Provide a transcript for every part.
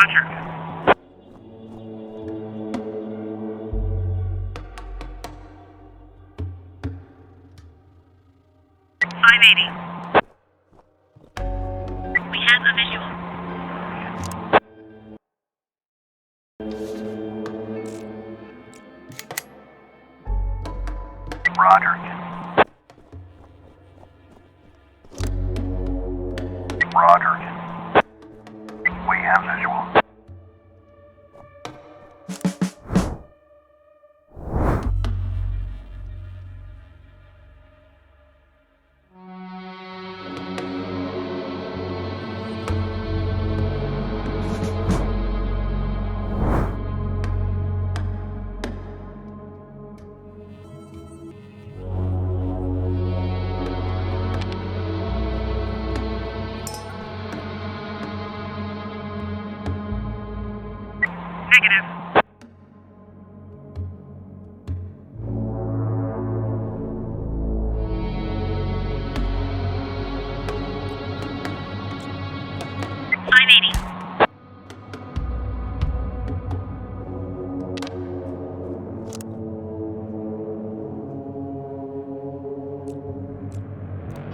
Roger. 580. We have a visual. Roger. Roger. We have visual. Negative.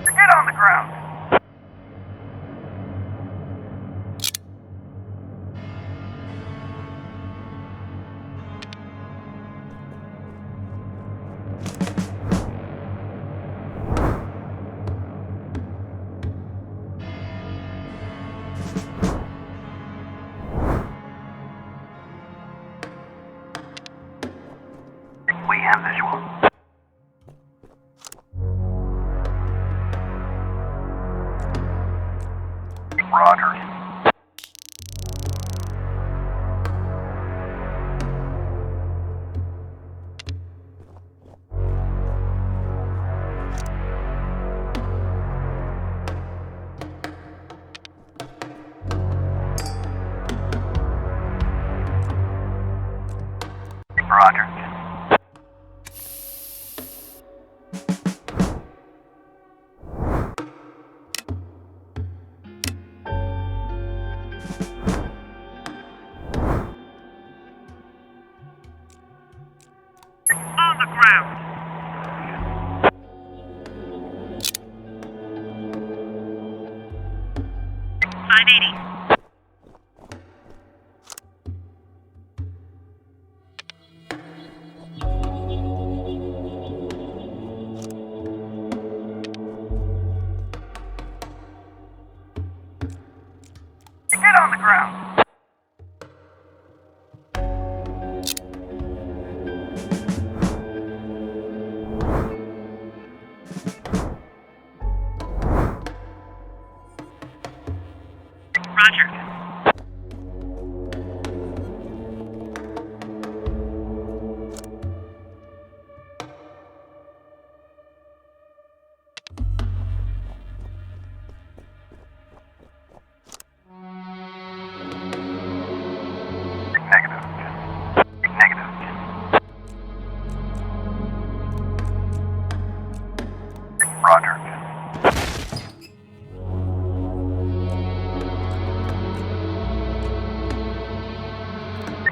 Get on the ground. We have visual. Roger. Roger. On the ground. .580. Get on the ground. Roger. Negative. Negative. Roger.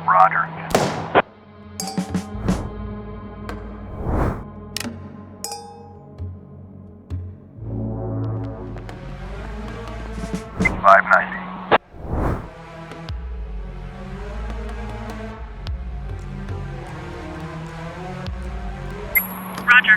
Roger. .590. Roger.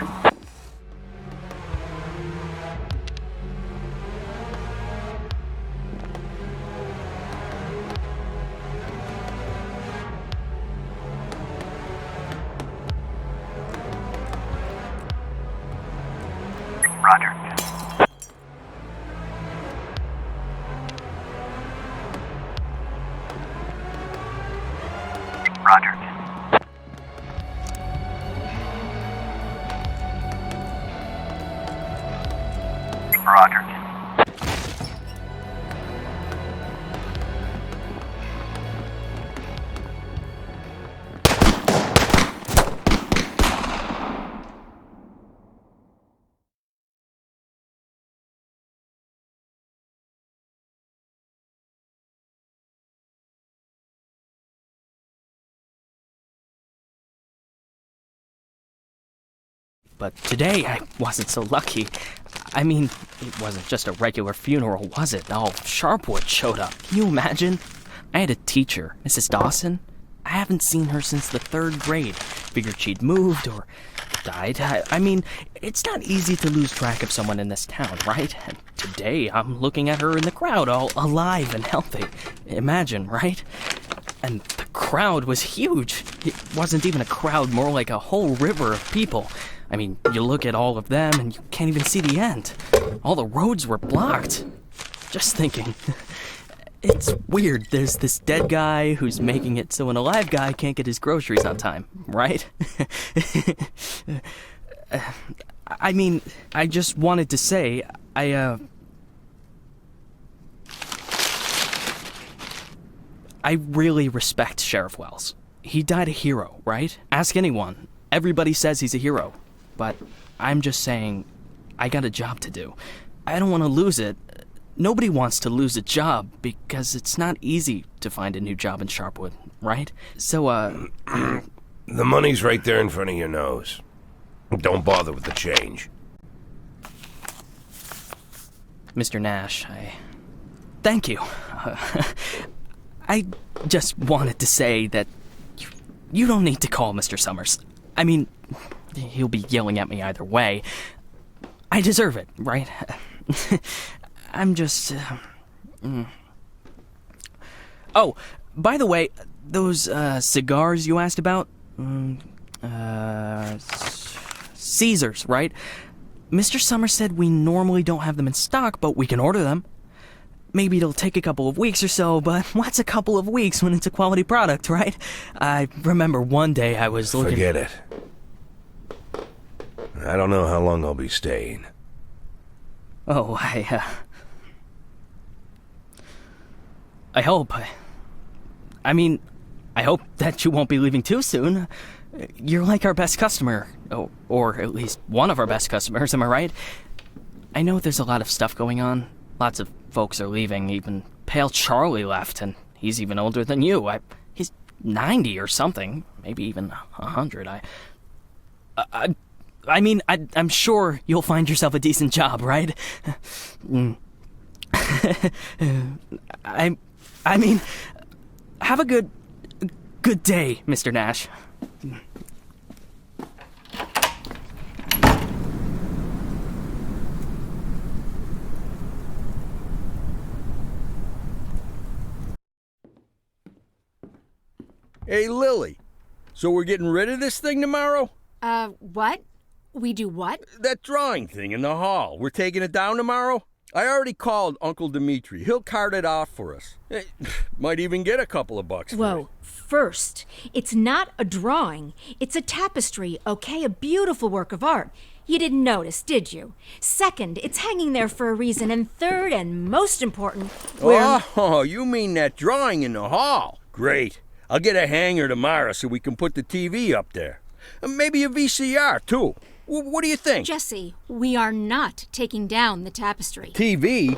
Roger. but today I wasn't so lucky. I mean, it wasn't just a regular funeral, was it? All Sharpwood showed up. Can you imagine? I had a teacher, Mrs. Dawson. I haven't seen her since the 3rd grade. Figured she'd moved or died. I mean, it's not easy to lose track of someone in this town, right? And today, I'm looking at her in the crowd, all alive and healthy. Imagine, right? And the crowd was huge. It wasn't even a crowd, more like a whole river of people. I mean, you look at all of them and you can't even see the end. All the roads were blocked. Just thinking. It's weird. There's this dead guy who's making it so an alive guy can't get his groceries on time, right? I mean, I just wanted to say, I really respect Sheriff Wells. He died a hero, right? Ask anyone. Everybody says he's a hero. But I'm just saying, I got a job to do. I don't want to lose it. Nobody wants to lose a job because it's not easy to find a new job in Sharpwood, right? So, The money's right there in front of your nose. Don't bother with the change. Mr. Nash, thank you. I just wanted to say that you don't need to call Mr. Summers. I mean, he'll be yelling at me either way. I deserve it, right? I'm just... Oh, by the way, those cigars you asked about? Caesars, right? Mr. Summers said we normally don't have them in stock, but we can order them. Maybe it'll take a couple of weeks or so, but what's a couple of weeks when it's a quality product, right? I remember one day I was looking... Forget it. I don't know how long I'll be staying. Oh, I hope. I mean, I hope that you won't be leaving too soon. You're like our best customer. Or at least one of our best customers, am I right? I know there's a lot of stuff going on. Lots of folks are leaving. Even Pale Charlie left, and he's even older than you. He's 90 or something. Maybe even 100. I mean, I'm sure you'll find yourself a decent job, right? I mean, have a good day, Mr. Nash. Hey, Lily. So we're getting rid of this thing tomorrow? What? We do what? That drawing thing in the hall. We're taking it down tomorrow? I already called Uncle Dimitri. He'll cart it off for us. Might even get a couple of bucks for it. Whoa. First, it's not a drawing. It's a tapestry, okay? A beautiful work of art. You didn't notice, did you? Second, it's hanging there for a reason. And third, and most important, Oh, you mean that drawing in the hall? Great. I'll get a hanger tomorrow so we can put the TV up there. And maybe a VCR, too. What do you think? Jesse, we are not taking down the tapestry. TV?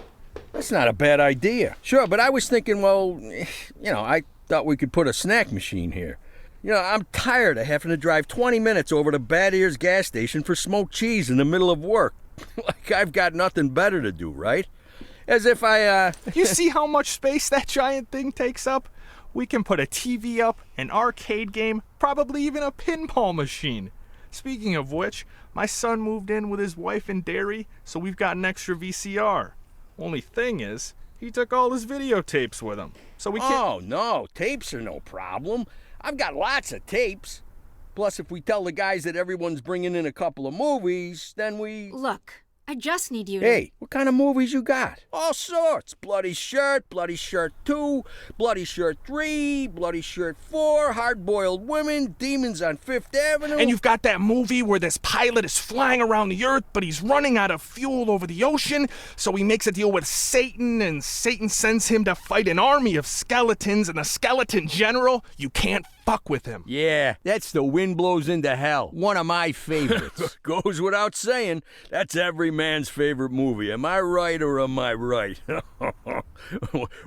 That's not a bad idea. Sure, but I was thinking, well, I thought we could put a snack machine here. I'm tired of having to drive 20 minutes over to Bad Ears gas station for smoked cheese in the middle of work. Like I've got nothing better to do, right? As if You see how much space that giant thing takes up? We can put a TV up, an arcade game, probably even a pinball machine. Speaking of which, my son moved in with his wife and dairy, so we've got an extra VCR. Only thing is, he took all his videotapes with him, so we can't... Oh, no, tapes are no problem. I've got lots of tapes. Plus, if we tell the guys that everyone's bringing in a couple of movies, then we... Look, I just need you to... Hey, what kind of movies you got? All sorts. Bloody Shirt 2, Bloody Shirt 3, Bloody Shirt 4, Hard-Boiled Women, Demons on Fifth Avenue. And you've got that movie where this pilot is flying around the earth, but he's running out of fuel over the ocean, so he makes a deal with Satan, and Satan sends him to fight an army of skeletons, and the skeleton general, you can't fuck with him. Yeah, that's The Wind Blows into Hell. One of my favorites. Goes without saying, that's every man's favorite movie. Am I right or am I right?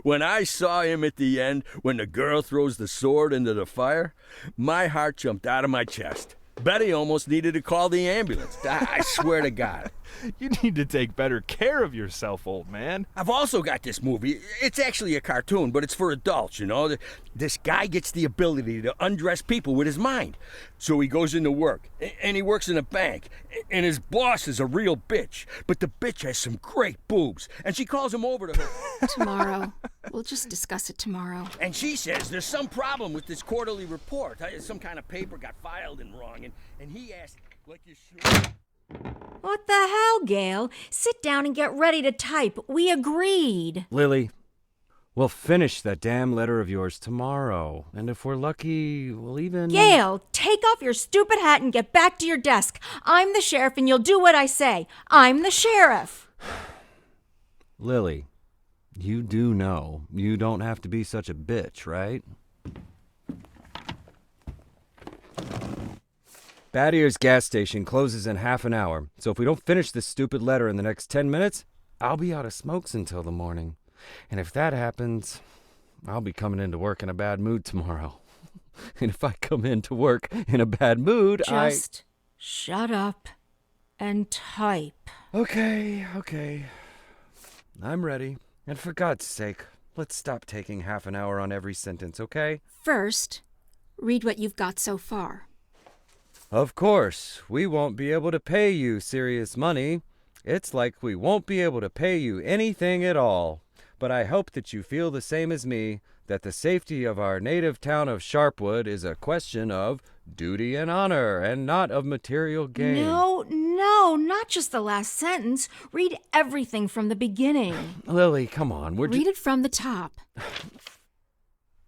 When I saw him at the end, when the girl throws the sword into the fire, my heart jumped out of my chest. Betty almost needed to call the ambulance. I swear to God. You need to take better care of yourself, old man. I've also got this movie. It's actually a cartoon, but it's for adults, you know. This guy gets the ability to undress people with his mind. So he goes into work, and he works in a bank, and his boss is a real bitch. But the bitch has some great boobs, and she calls him over to her. Tomorrow. We'll just discuss it tomorrow. And she says there's some problem with this quarterly report. Some kind of paper got filed in wrong, and he asked, like you should. What the hell, Gail? Sit down and get ready to type. We agreed. Lily, we'll finish that damn letter of yours tomorrow. And if we're lucky, we'll even... Gail, take off your stupid hat and get back to your desk. I'm the sheriff and you'll do what I say. I'm the sheriff. Lily, you do know you don't have to be such a bitch, right? Bad Ears gas station closes in half an hour, so if we don't finish this stupid letter in the next 10 minutes, I'll be out of smokes until the morning. And if that happens, I'll be coming into work in a bad mood tomorrow. And if I come into work in a bad mood, Just shut up and type. Okay. I'm ready. And for God's sake, let's stop taking half an hour on every sentence, okay? First, read what you've got so far. Of course, we won't be able to pay you serious money. It's like we won't be able to pay you anything at all. But I hope that you feel the same as me, that the safety of our native town of Sharpwood is a question of duty and honor, and not of material gain. No, not just the last sentence. Read everything from the beginning. Lily, come on. Read it from the top.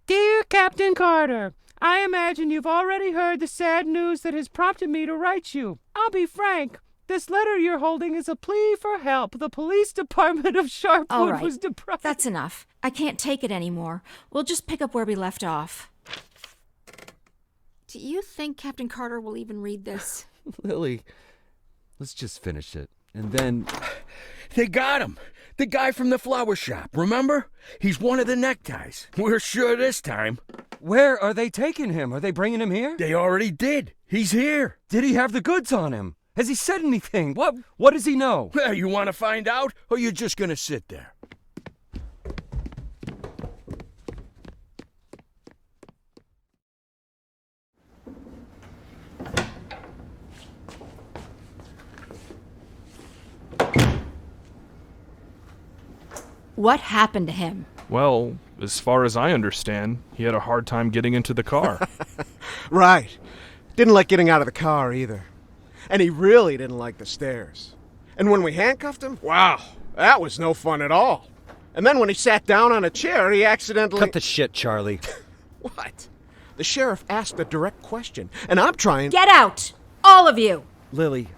Dear Captain Carter, I imagine you've already heard the sad news that has prompted me to write you. I'll be frank. This letter you're holding is a plea for help. The police department of Sharpwood All right, was deprived. that's enough. I can't take it anymore. We'll just pick up where we left off. Do you think Captain Carter will even read this? Lily, let's just finish it. And then... They got him. The guy from the flower shop, remember? He's one of the neckties. We're sure this time. Where are they taking him? Are they bringing him here? They already did. He's here. Did he have the goods on him? Has he said anything? What does he know? Well, you want to find out, or you're just going to sit there? What happened to him? Well, as far as I understand, he had a hard time getting into the car. Right. Didn't like getting out of the car either. And he really didn't like the stairs. And when we handcuffed him, wow, that was no fun at all. And then when he sat down on a chair, he accidentally... Cut the shit, Charlie. What? The sheriff asked a direct question, and I'm trying... Get out! All of you! Lily,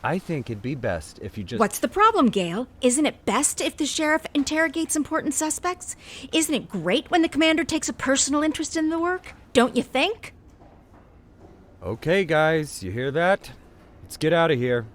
I think it'd be best if you just... What's the problem, Gail? Isn't it best if the sheriff interrogates important suspects? Isn't it great when the commander takes a personal interest in the work? Don't you think? Okay, guys, you hear that? Let's get out of here.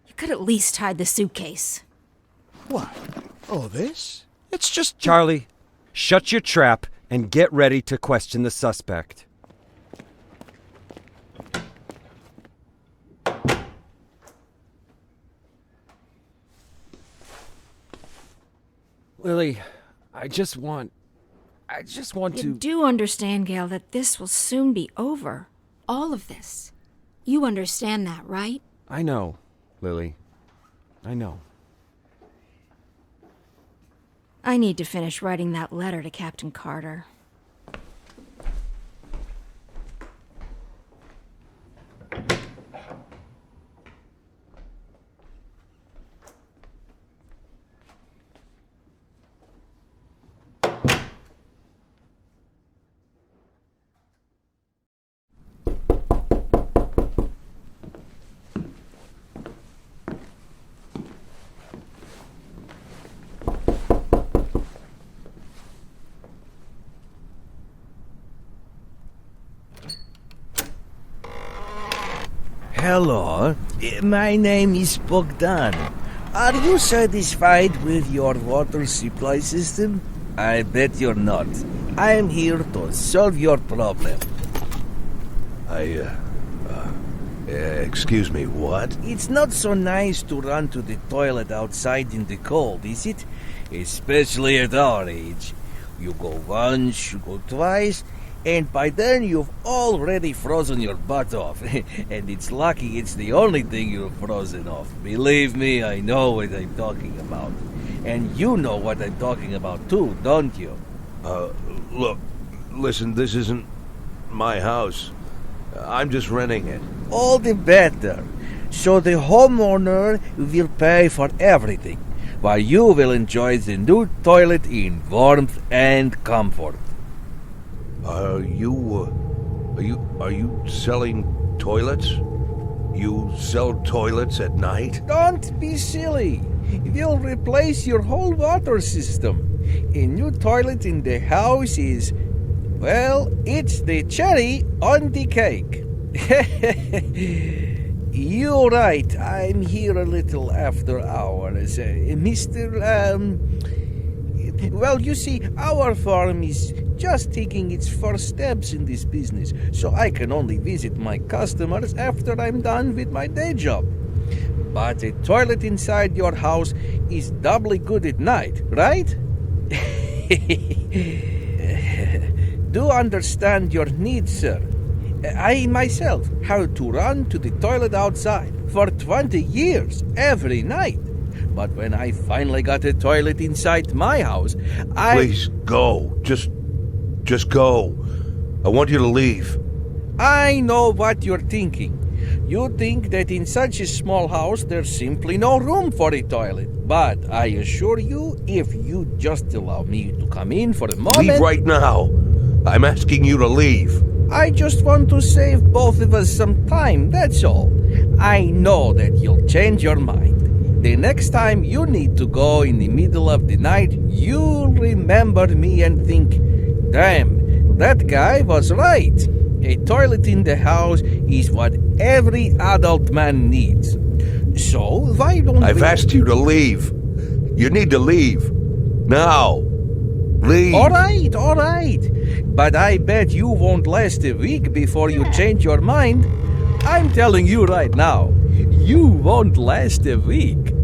You could at least hide the suitcase. What? Oh, this? It's just... Charlie, shut your trap and get ready to question the suspect. Lily, I just want You to... do understand, Gail, that this will soon be over. All of this. You understand that, right? I know, Lily. I know. I need to finish writing that letter to Captain Carter. Hello, my name is Bogdan. Are you satisfied with your water supply system? I bet you're not. I am here to solve your problem. Excuse me, what? It's not so nice to run to the toilet outside in the cold, is it? Especially at our age. You go once, you go twice, and by then you've already frozen your butt off. And it's lucky it's the only thing you've frozen off. Believe me, I know what I'm talking about. And you know what I'm talking about too, don't you? Look, listen, this isn't my house. I'm just renting it. All the better. So the homeowner will pay for everything, while you will enjoy the new toilet in warmth and comfort. Are you selling toilets? You sell toilets at night? Don't be silly. We'll replace your whole water system. A new toilet in the house is, well, it's the cherry on the cake. You're right. I'm here a little after hours. Well, you see, our farm is just taking its first steps in this business, so I can only visit my customers after I'm done with my day job. But a toilet inside your house is doubly good at night, right? Do understand your needs, sir. I myself had to run to the toilet outside for 20 years every night. But when I finally got a toilet inside my house, Please go. Just go. I want you to leave. I know what you're thinking. You think that in such a small house there's simply no room for a toilet. But I assure you, if you just allow me to come in for a moment... Leave right now. I'm asking you to leave. I just want to save both of us some time, that's all. I know that you'll change your mind. The next time you need to go in the middle of the night, you'll remember me and think, damn, that guy was right. A toilet in the house is what every adult man needs. So why don't I've asked you to leave. You need to leave. Now. Leave. All right. But I bet you won't last a week before you change your mind. I'm telling you right now, you won't last a week.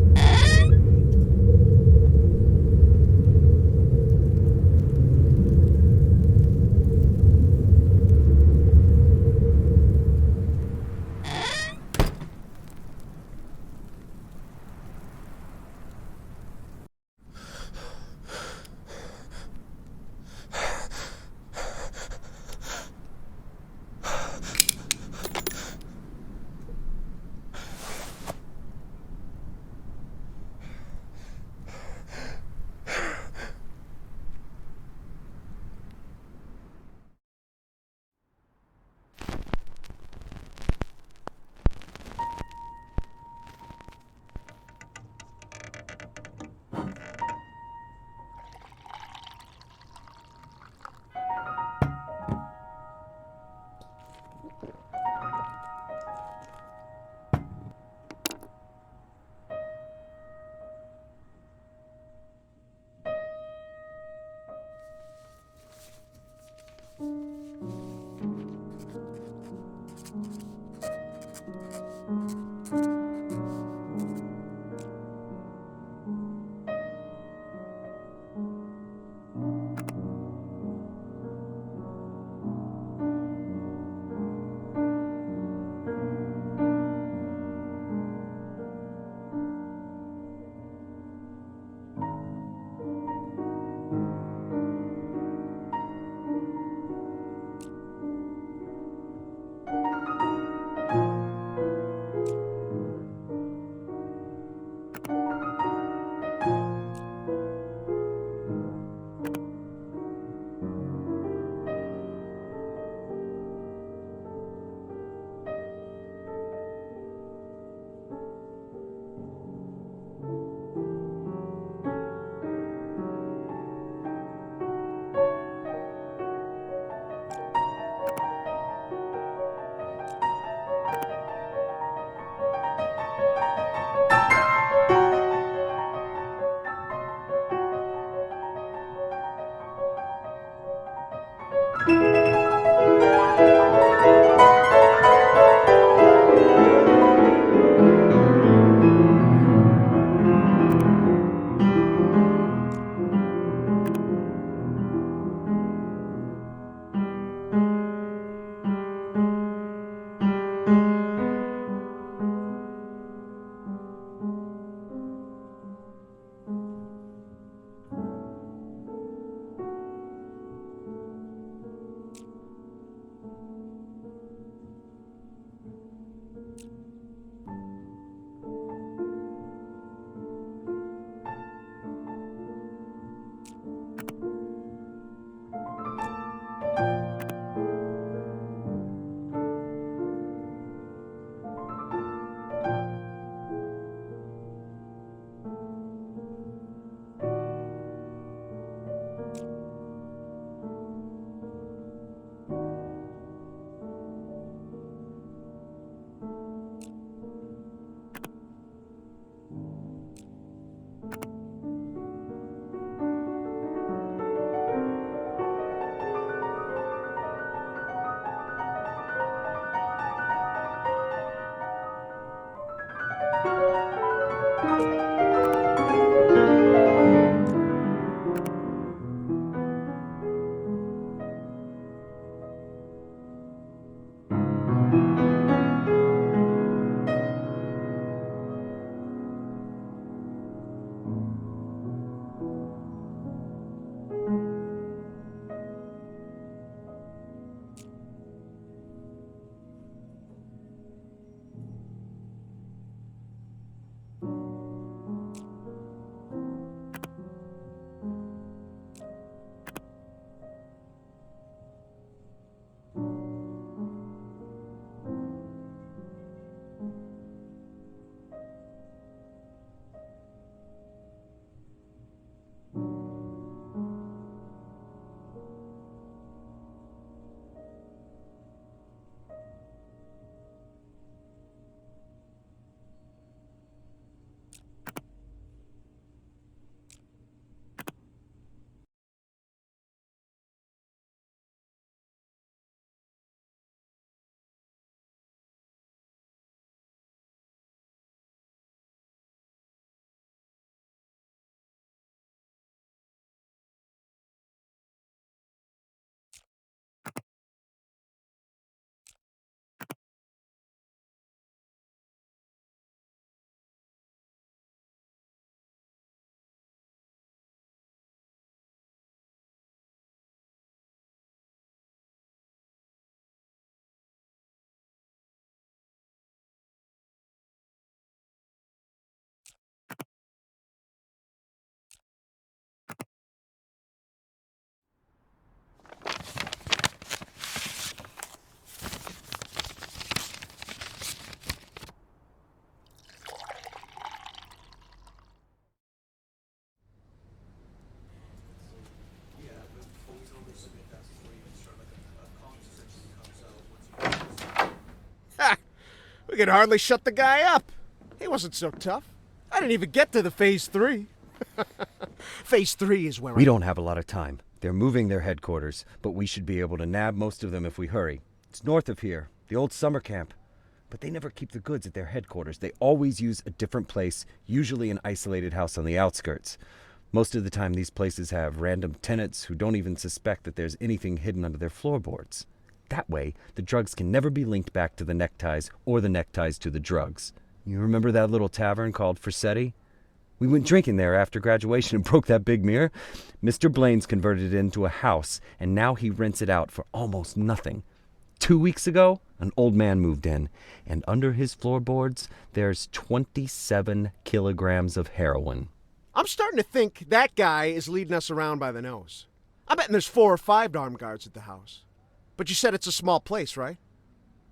We could hardly shut the guy up. He wasn't so tough. I didn't even get to the Phase 3. Phase 3 is where We don't have a lot of time. They're moving their headquarters, but we should be able to nab most of them if we hurry. It's north of here, the old summer camp. But they never keep the goods at their headquarters. They always use a different place, usually an isolated house on the outskirts. Most of the time, these places have random tenants who don't even suspect that there's anything hidden under their floorboards. That way, the drugs can never be linked back to the neckties or the neckties to the drugs. You remember that little tavern called Forsetti? We went drinking there after graduation and broke that big mirror. Mr. Blaine's converted it into a house, and now he rents it out for almost nothing. 2 weeks ago, an old man moved in, and under his floorboards, there's 27 kilograms of heroin. I'm starting to think that guy is leading us around by the nose. I'm betting there's 4 or 5 armed guards at the house. But you said it's a small place, right?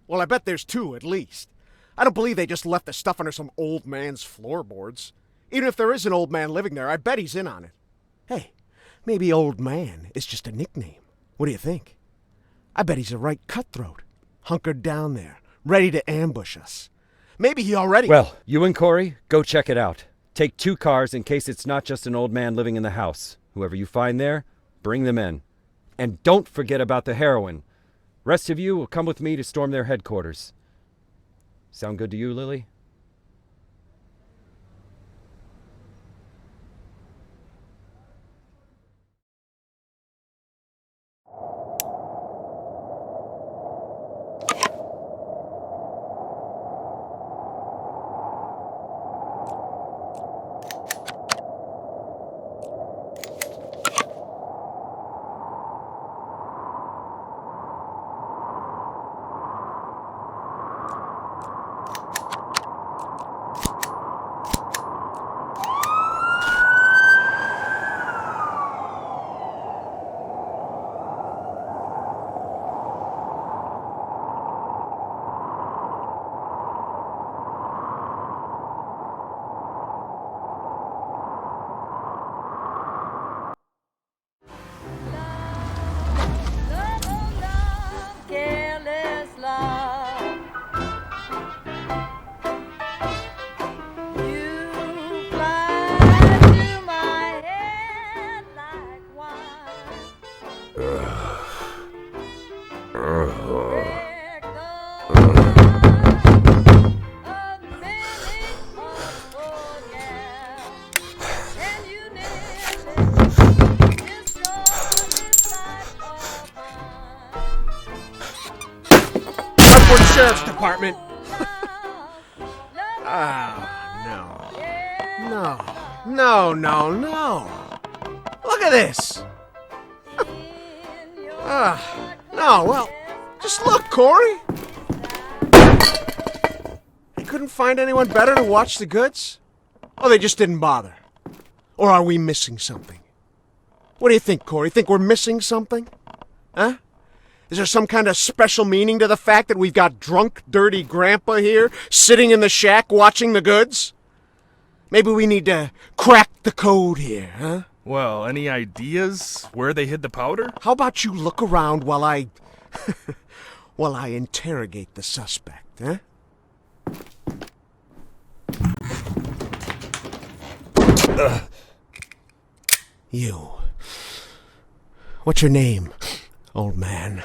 Well, I bet there's 2 at least. I don't believe they just left the stuff under some old man's floorboards. Even if there is an old man living there, I bet he's in on it. Hey, maybe old man is just a nickname. What do you think? I bet he's a right cutthroat, hunkered down there, ready to ambush us. Maybe he already... Well, you and Corey, go check it out. Take 2 cars in case it's not just an old man living in the house. Whoever you find there, bring them in. And don't forget about the heroin. Rest of you will come with me to storm their headquarters. Sound good to you, Lily? Sheriff's Department. No. Look at this. No, well, just look, Corey. You couldn't find anyone better to watch the goods? Or they just didn't bother? Or are we missing something? What do you think, Corey? Think we're missing something? Huh? Is there some kind of special meaning to the fact that we've got drunk, dirty grandpa here, sitting in the shack watching the goods? Maybe we need to crack the code here, huh? Well, any ideas where they hid the powder? How about you look around while I... while I interrogate the suspect, huh? You. What's your name, old man?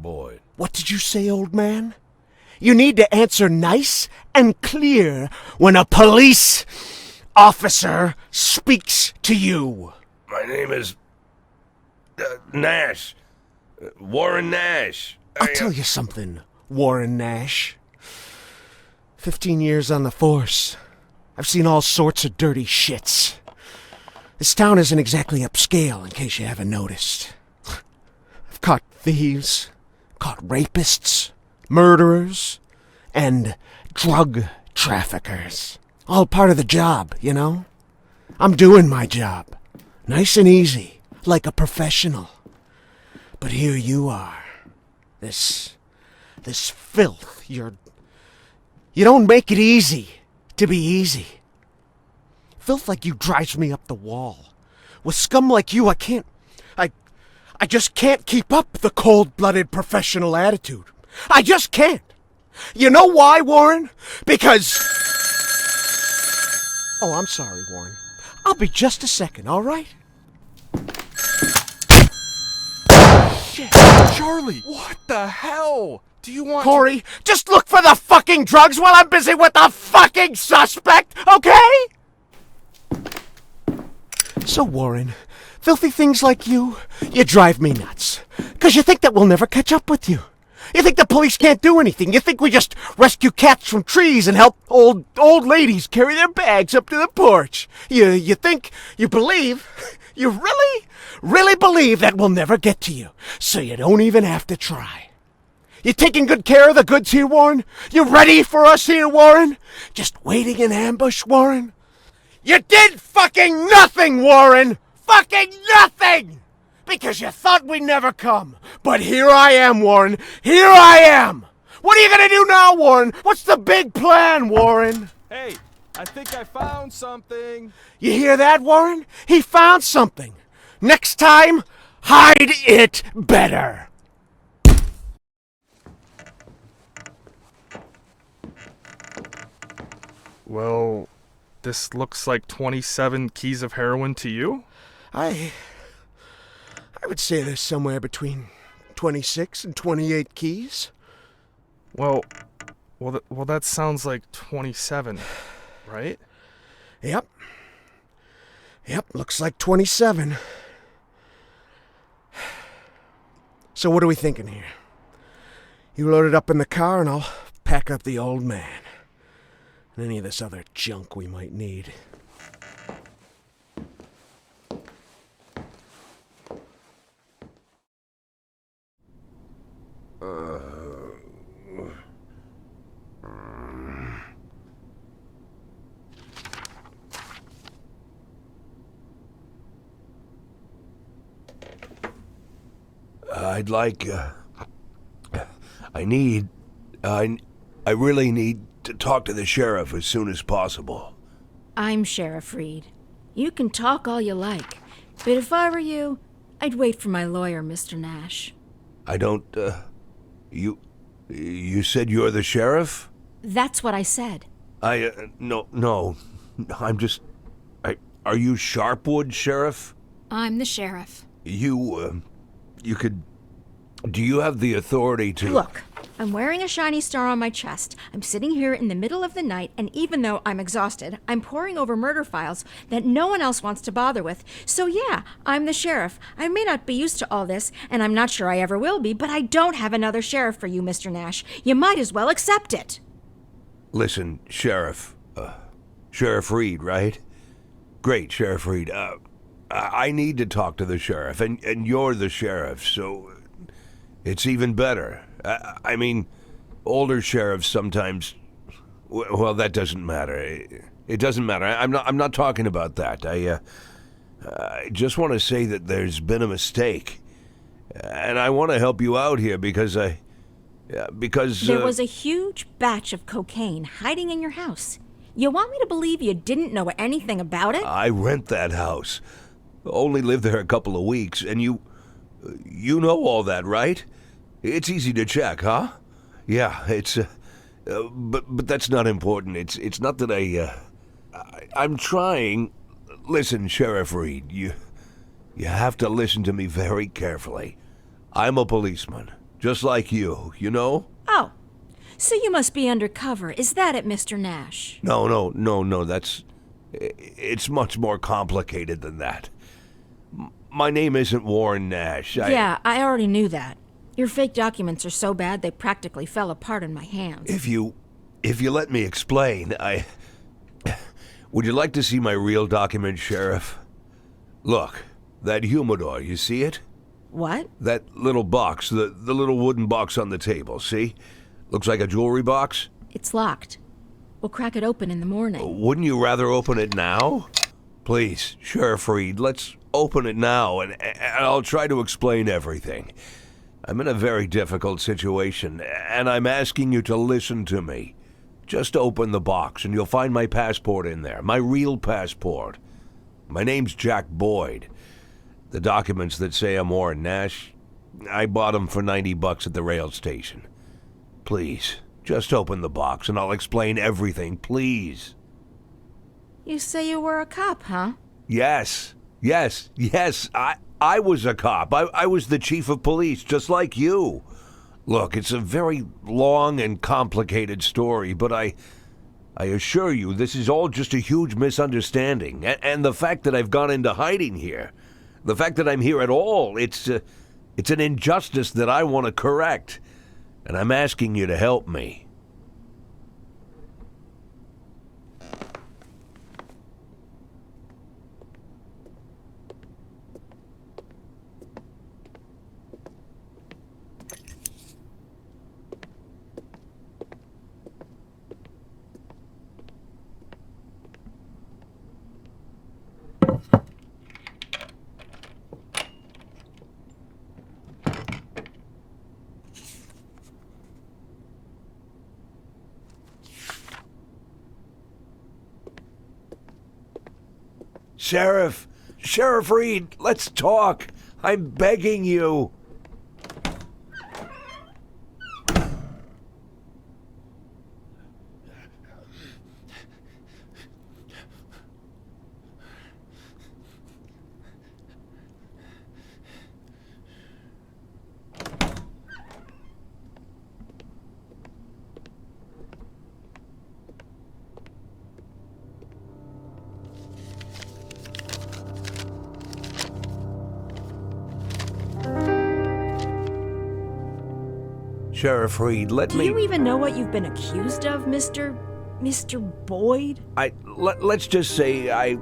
Boyd. What did you say, old man? You need to answer nice and clear when a police officer speaks to you. My name is... Nash. Warren Nash. I'll tell you something, Warren Nash. 15 years on the force. I've seen all sorts of dirty shits. This town isn't exactly upscale, in case you haven't noticed. I've caught thieves, caught rapists, murderers, and drug traffickers. All part of the job, you know? I'm doing my job. Nice and easy, like a professional. But here you are. This filth, you don't make it easy to be easy. Filth like you drives me up the wall. With scum like you, I just can't keep up the cold-blooded professional attitude. I just can't. You know why, Warren? Because... Oh, I'm sorry, Warren. I'll be just a second, all right? Shit, Charlie, what the hell? Do you want Corey, just look for the fucking drugs while I'm busy with the fucking suspect, okay? So, Warren, filthy things like you drive me nuts. 'Cause you think that we'll never catch up with you. You think the police can't do anything. You think we just rescue cats from trees and help old ladies carry their bags up to the porch. You think, you believe, you really believe that we'll never get to you. So you don't even have to try. You taking good care of the goods here, Warren? You ready for us here, Warren? Just waiting in ambush, Warren? You did fucking nothing, Warren! Fucking nothing! Because you thought we'd never come. But here I am, Warren. Here I am! What are you gonna do now, Warren? What's the big plan, Warren? Hey, I think I found something. You hear that, Warren? He found something. Next time, hide it better. Well, this looks like 27 keys of heroin to you? I would say there's somewhere between 26 and 28 keys. Well, that sounds like 27, right? Yep, looks like 27. So what are we thinking here? You load it up in the car and I'll pack up the old man. And any of this other junk we might need. I'd like, I really need to talk to the sheriff as soon as possible. I'm Sheriff Reed. You can talk all you like, but if I were you, I'd wait for my lawyer, Mr. Nash. I don't, you said you're the sheriff? That's what I said. No, I'm just, are you Sharpwood, Sheriff? I'm the sheriff. You could, do you have the authority to... Look, I'm wearing a shiny star on my chest. I'm sitting here in the middle of the night, and even though I'm exhausted, I'm poring over murder files that no one else wants to bother with. So yeah, I'm the sheriff. I may not be used to all this, and I'm not sure I ever will be, but I don't have another sheriff for you, Mr. Nash. You might as well accept it. Listen, Sheriff, Sheriff Reed, right? Great, Sheriff Reed. I need to talk to the sheriff, and you're the sheriff, so it's even better. I mean, older sheriffs sometimes... Well, that doesn't matter. It doesn't matter. I'm not talking about that. I just want to say that there's been a mistake, and I want to help you out here because There was a huge batch of cocaine hiding in your house. You want me to believe you didn't know anything about it? I rent that house. Only lived there a couple of weeks, and you know all that, right? It's easy to check, huh? Yeah, it's but that's not important. It's not that I'm trying. Listen, Sheriff Reed, you have to listen to me very carefully. I'm a policeman, just like you know? Oh, so you must be undercover. Is that it, Mr. Nash? No, it's much more complicated than that. My name isn't Warren Nash. Yeah, I already knew that. Your fake documents are so bad they practically fell apart in my hands. If you let me explain, would you like to see my real document, Sheriff? Look, that humidor, you see it? What? That little box, the little wooden box on the table, see? Looks like a jewelry box? It's locked. We'll crack it open in the morning. Wouldn't you rather open it now? Please, Sheriff Reed, let's open it now, and I'll try to explain everything. I'm in a very difficult situation, and I'm asking you to listen to me. Just open the box, and you'll find my passport in there, my real passport. My name's Jack Boyd. The documents that say I'm Warren Nash, I bought them for $90 at the rail station. Please, just open the box and I'll explain everything, please. You say you were a cop, huh? Yes. I was a cop. I was the chief of police, just like you. Look, it's a very long and complicated story, but I assure you this is all just a huge misunderstanding. And the fact that I've gone into hiding here, the fact that I'm here at all, it's an injustice that I want to correct. And I'm asking you to help me. Sheriff Reed, let's talk. I'm begging you. Sheriff Reed, let me... Do you even know what you've been accused of, Mr. Boyd? Let's just say I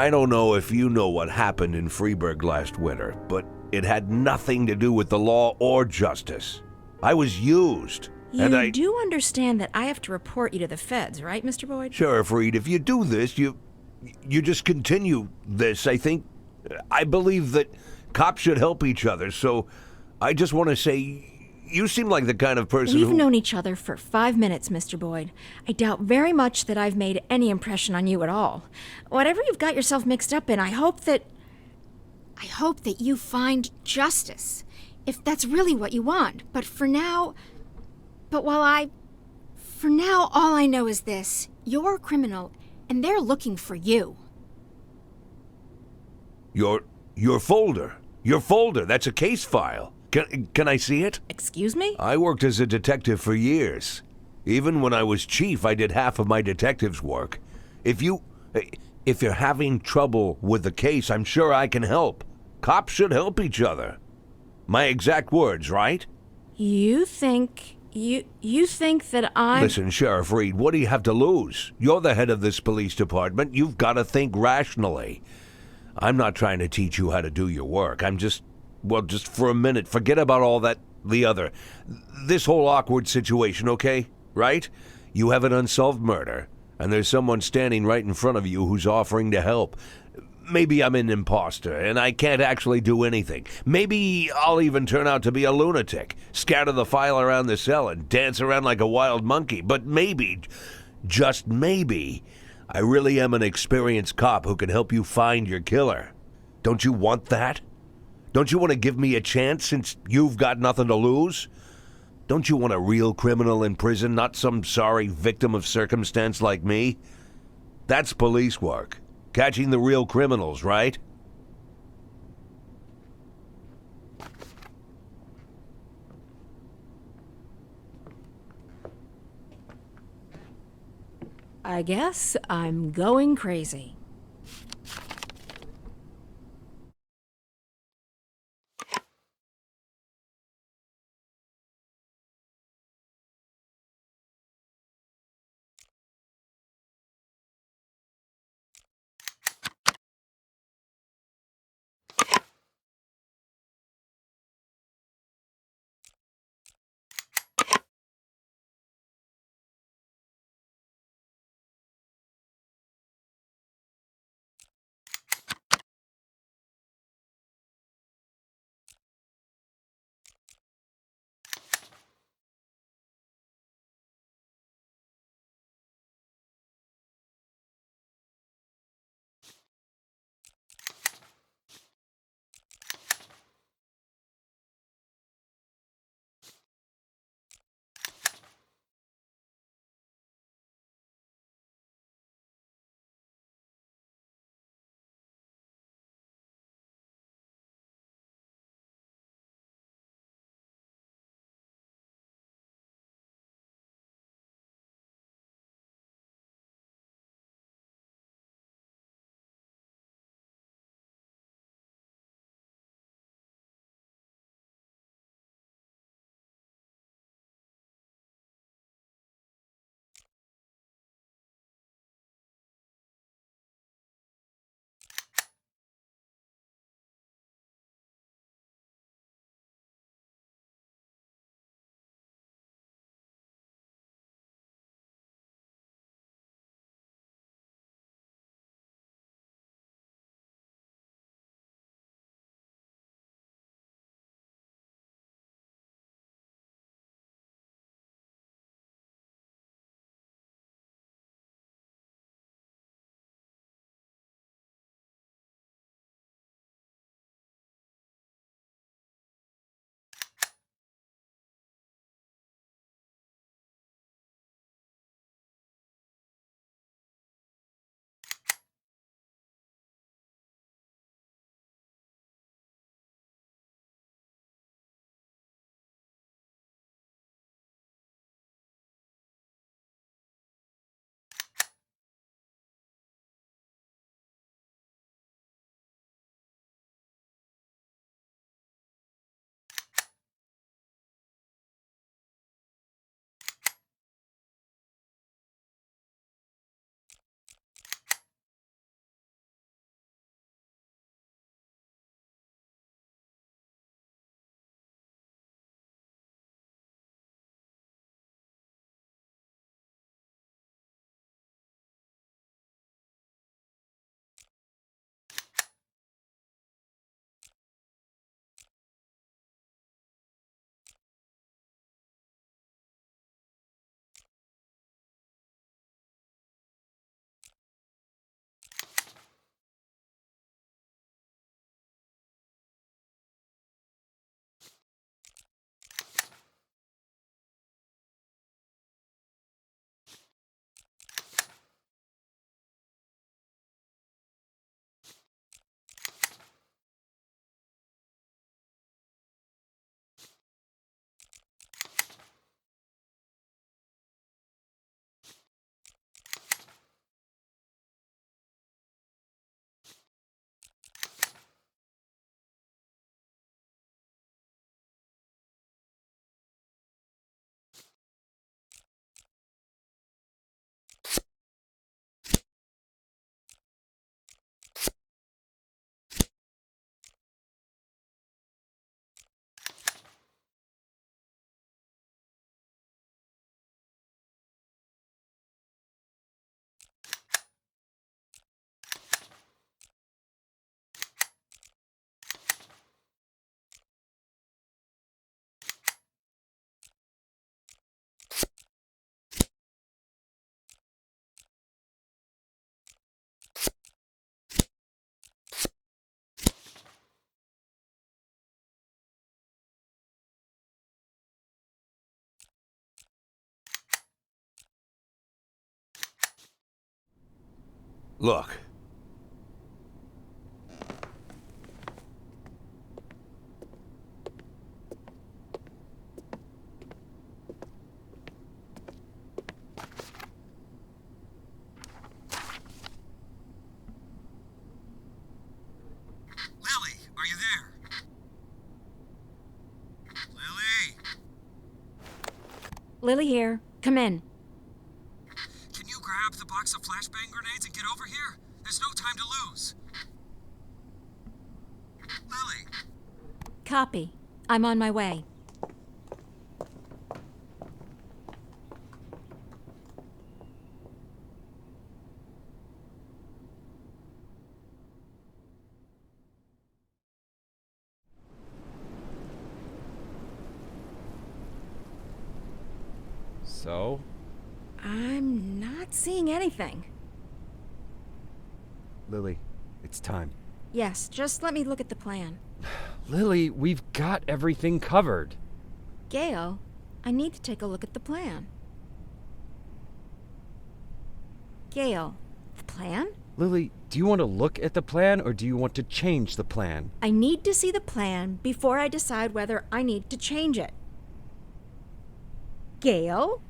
don't know if you know what happened in Freeburg last winter, but it had nothing to do with the law or justice. I was used. You do understand that I have to report you to the feds, right, Mr. Boyd? Sheriff Reed, if you do this, you just continue this. I believe that cops should help each other, so I just want to say... You seem like the kind of person We've known each other for 5 minutes, Mr. Boyd. I doubt very much that I've made any impression on you at all. Whatever you've got yourself mixed up in, I hope that you find justice. If that's really what you want. For now, all I know is this. You're a criminal, and they're looking for you. Your folder. Your folder. That's a case file. Can I see it? Excuse me? I worked as a detective for years. Even when I was chief, I did half of my detective's work. If you're having trouble with the case, I'm sure I can help. Cops should help each other. My exact words, right? You think that I'm... Listen, Sheriff Reed, what do you have to lose? You're the head of this police department. You've got to think rationally. I'm not trying to teach you how to do your work. I'm just for a minute, forget about all this whole awkward situation, okay? Right? You have an unsolved murder, and there's someone standing right in front of you who's offering to help. Maybe I'm an imposter, and I can't actually do anything. Maybe I'll even turn out to be a lunatic, scatter the file around the cell and dance around like a wild monkey. But maybe, just maybe, I really am an experienced cop who can help you find your killer. Don't you want that? Don't you want to give me a chance since you've got nothing to lose? Don't you want a real criminal in prison, not some sorry victim of circumstance like me? That's police work. Catching the real criminals, right? I guess I'm going crazy. Look. Lily, are you there? Lily! Lily here. Come in. Can you grab the box of flashbang grenades and get over here? There's no time to lose. Lily! Copy. I'm on my way. So? I'm not seeing anything. Lily, it's time. Yes, just let me look at the plan. Lily, we've got everything covered. Gail, I need to take a look at the plan. Gail, the plan? Lily, do you want to look at the plan or do you want to change the plan? I need to see the plan before I decide whether I need to change it. Gail?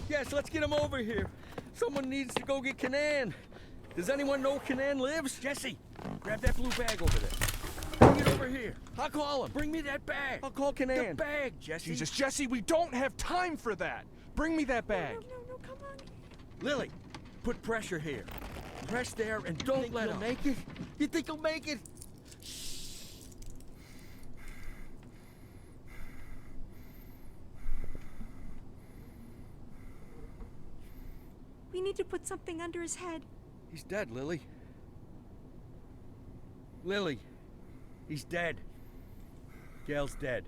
Yes, let's get him over here. Someone needs to go get Kanan. Does anyone know where Canaan lives? Jesse, grab that blue bag over there. Bring it over here. I'll call him. Bring me that bag. I'll call Canaan. The bag, Jesse. Jesus, Jesse, we don't have time for that. Bring me that bag. No, come on. Lily, put pressure here. Press there and don't let him. Make it? You think he'll make it? We need to put something under his head. He's dead, Lily. Lily, he's dead. Gail's dead.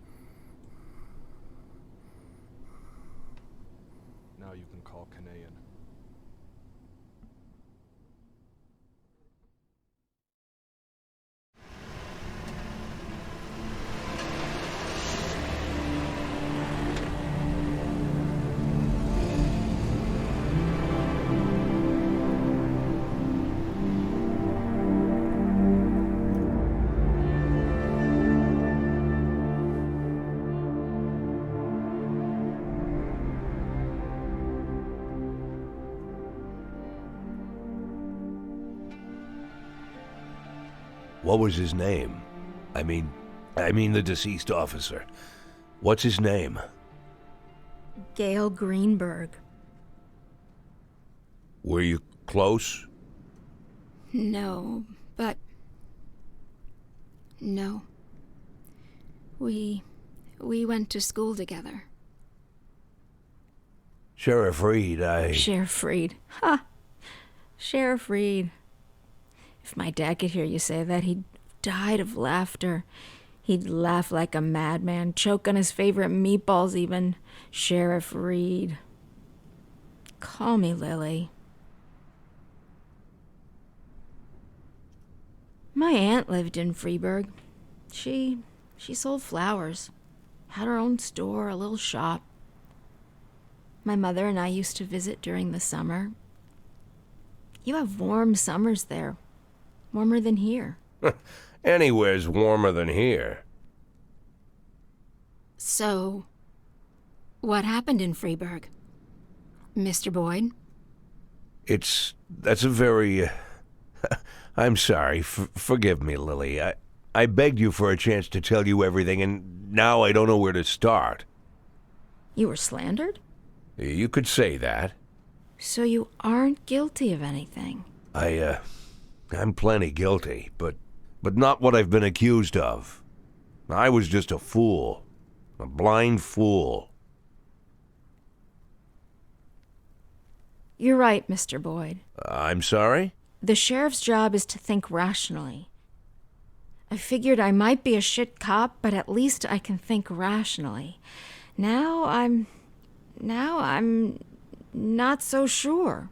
Now you can call Canaan. What was his name? I mean the deceased officer. What's his name? Gail Greenberg. Were you close? No, but... No. We went to school together. Sheriff Reed, Sheriff Reed. Ha! Sheriff Reed. If my dad could hear you say that, he'd died of laughter. He'd laugh like a madman, choke on his favorite meatballs even. Sheriff Reed. Call me Lily. My aunt lived in Freeburg. She sold flowers. Had her own store, a little shop. My mother and I used to visit during the summer. You have warm summers there. Warmer than here. Anywhere's warmer than here. So, what happened in Freeburg? Mr. Boyd? That's a very... I'm sorry. Forgive me, Lily. I begged you for a chance to tell you everything, and now I don't know where to start. You were slandered? You could say that. So you aren't guilty of anything? I'm plenty guilty, but not what I've been accused of. I was just a fool. A blind fool. You're right, Mr. Boyd. I'm sorry? The sheriff's job is to think rationally. I figured I might be a shit cop, but at least I can think rationally. Now I'm not so sure.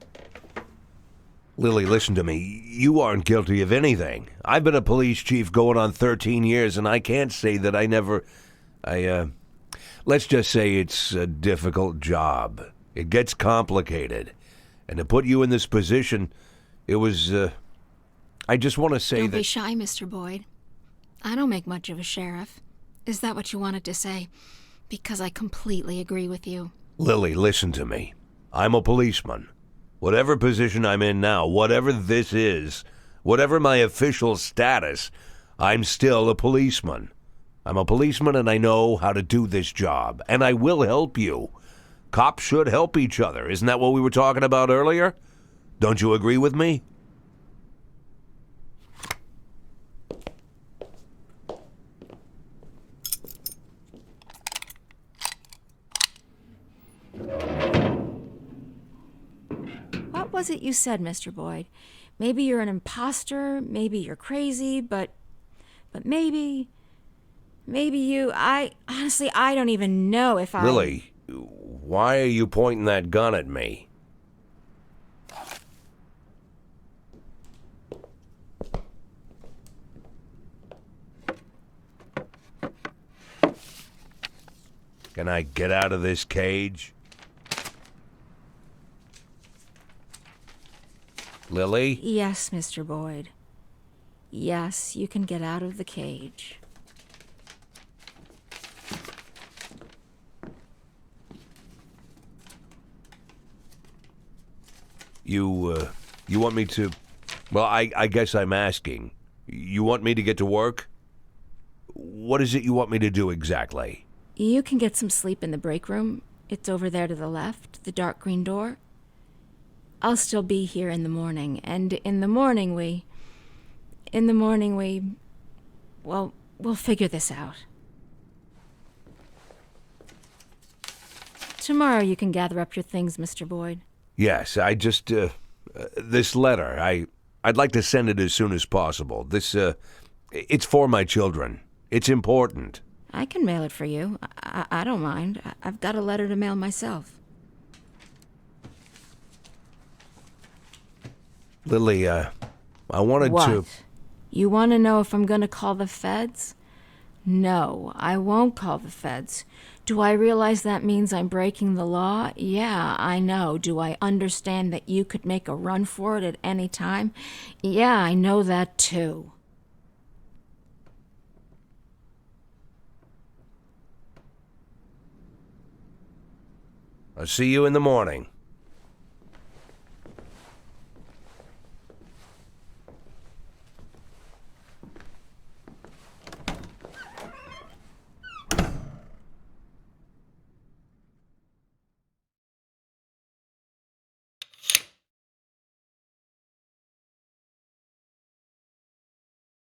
Lily, listen to me. You aren't guilty of anything. I've been a police chief going on 13 years, and I can't say that I never... Let's just say it's a difficult job. It gets complicated. And to put you in this position, it was, I just want to say Don't that... be shy, Mr. Boyd. I don't make much of a sheriff. Is that what you wanted to say? Because I completely agree with you. Lily, listen to me. I'm a policeman. Whatever position I'm in now, whatever this is, whatever my official status, I'm still a policeman. I'm a policeman and I know how to do this job, and I will help you. Cops should help each other. Isn't that what we were talking about earlier? Don't you agree with me? What was it you said, Mr. Boyd? Maybe you're an imposter, maybe you're crazy, but maybe you... honestly, I don't even know if I... Lily, why are you pointing that gun at me? Can I get out of this cage? Lily? Yes, Mr. Boyd. Yes, you can get out of the cage. You want me to Well, I guess I'm asking. You want me to get to work? What is it you want me to do exactly? You can get some sleep in the break room. It's over there to the left, the dark green door. I'll still be here in the morning, and in the morning well, we'll figure this out. Tomorrow you can gather up your things, Mr. Boyd. Yes, I just, this letter, I'd like to send it as soon as possible. It's for my children. It's important. I can mail it for you. I don't mind. I've got a letter to mail myself. Lily, I wanted What? to... You want to know if I'm going to call the feds? No, I won't call the feds. Do I realize that means I'm breaking the law? Yeah, I know. Do I understand that you could make a run for it at any time? Yeah, I know that too. I'll see you in the morning.